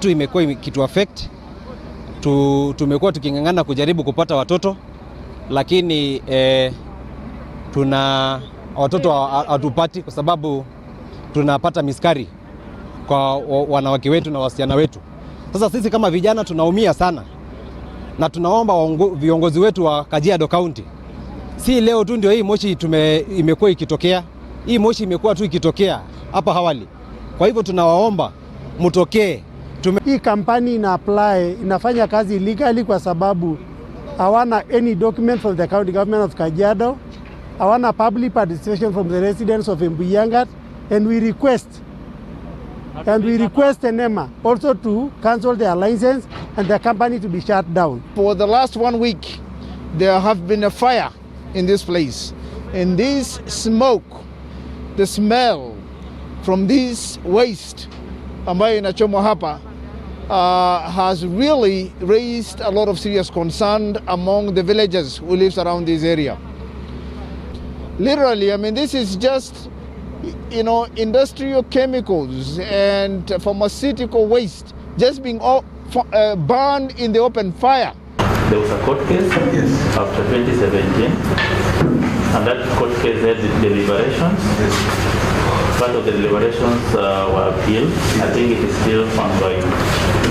Imekuwa kitu affect. Tumekuwa tukingangana kujaribu kupata watoto, lakini tuna watoto hatupati kwa sababu tunapata miskari kwa wanawake wetu na wasichana wetu. Sasa sisi kama vijana tunaumia sana, na tunaomba viongozi wetu wa Kajiado County, si leo tu ndio hii moshi imekuwa ikitokea. Hii moshi imekuwa tu ikitokea hapa awali. Kwa hivyo tunawaomba mtokee. Hii kampani inafanya kazi illegally kwa sababu hawana any document from the county government of Kajiado, hawana public participation from the residents of Embuyangat, and we request NEMA also to cancel their license and the company to be shut down. For the last 1 week, there have been a fire in this place, and this smoke, the smell from this waste ambayo inachomwa hapa has really raised a lot of serious concern among the villagers who live around this area. Literally, I mean, this is just, you know, industrial chemicals and pharmaceutical waste just being burned in the open fire. There was a court case after 2017, and that court case had deliberations. Part of the deliberations were appealed. I think it is still ongoing.